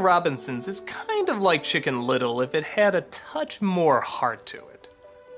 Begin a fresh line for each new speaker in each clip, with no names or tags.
Robinsons is kind of like Chicken Little if it had a touch more heart to it.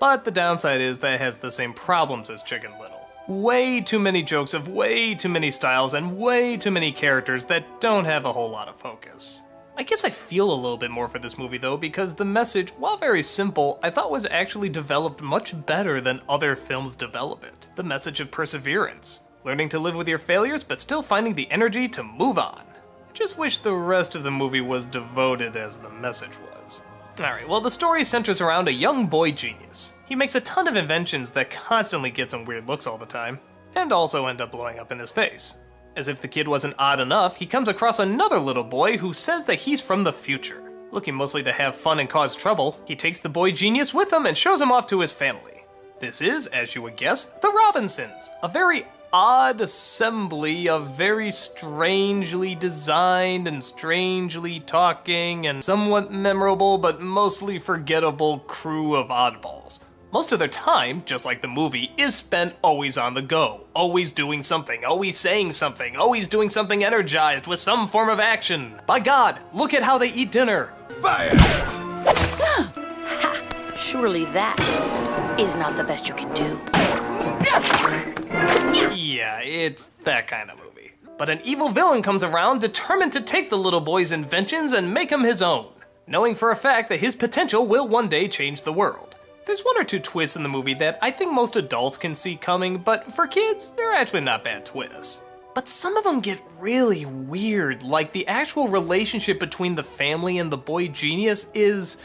But the downside is that it has the same problems as Chicken Little. Way too many jokes of way too many styles and way too many characters that don't have a whole lot of focus. I guess I feel a little bit more for this movie though, because the message, while very simple, I thought was actually developed much better than other films develop it. The message of perseverance. Learning to live with your failures, but still finding the energy to move on. I just wish the rest of the movie was devoted as the message was. Alright, well the story centers around a young boy genius. He makes a ton of inventions that constantly get some weird looks all the time, and also end up blowing up in his face. As if the kid wasn't odd enough, he comes across another little boy who says that he's from the future. Looking mostly to have fun and cause trouble, he takes the boy genius with him and shows him off to his family. This is, as you would guess, the Robinsons, a very odd assembly of very strangely designed and strangely talking and somewhat memorable but mostly forgettable crew of oddballs. Most of their time, just like the movie, is spent always on the go, always doing something, always saying something, always doing something energized with some form of action. By God, look at how they eat dinner! Fire!
Ha! Surely that is not the best you can do.
Yeah, it's that kind of movie. But an evil villain comes around determined to take the little boy's inventions and make them his own, knowing for a fact that his potential will one day change the world. There's one or two twists in the movie that I think most adults can see coming, but for kids, they're actually not bad twists. But some of them get really weird, like the actual relationship between the family and the boy genius is,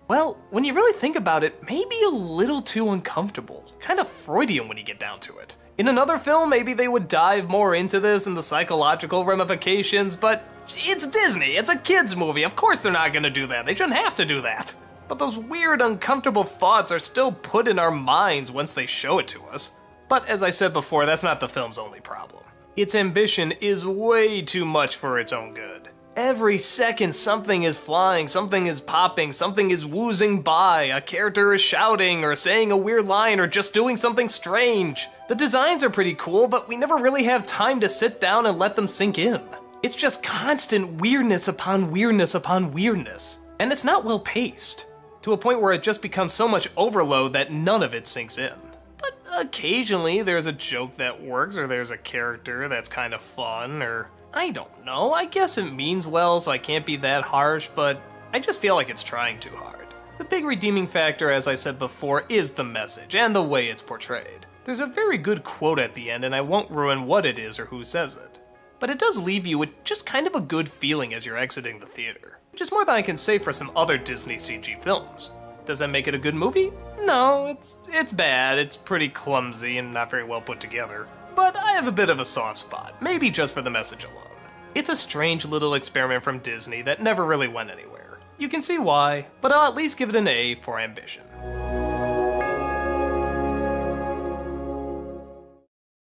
well, when you really think about it, maybe a little too uncomfortable. Kind of Freudian when you get down to it. In another film, maybe they would dive more into this and the psychological ramifications, but it's Disney, it's a kid's movie, of course they're not gonna do that, they shouldn't have to do that. But those weird, uncomfortable thoughts are still put in our minds once they show it to us. But as I said before, that's not the film's only problem. Its ambition is way too much for its own good. Every second something is flying, something is popping, something is woozing by, a character is shouting or saying a weird line or just doing something strange. The designs are pretty cool, but we never really have time to sit down and let them sink in. It's just constant weirdness upon weirdness upon weirdness. And it's not well paced, to a point where it just becomes so much overload that none of it sinks in. But occasionally there's a joke that works, or there's a character that's kind of fun, or I don't know, I guess it means well so I can't be that harsh, but I just feel like it's trying too hard. The big redeeming factor, as I said before, is the message and the way it's portrayed. There's a very good quote at the end, and I won't ruin what it is or who says it. But it does leave you with just kind of a good feeling as you're exiting the theater, which is more than I can say for some other Disney CG films. Does that make it a good movie? No, it's bad, it's pretty clumsy and not very well put together. But I have a bit of a soft spot, maybe just for the message alone. It's a strange little experiment from Disney that never really went anywhere. You can see why, but I'll at least give it an A for ambition.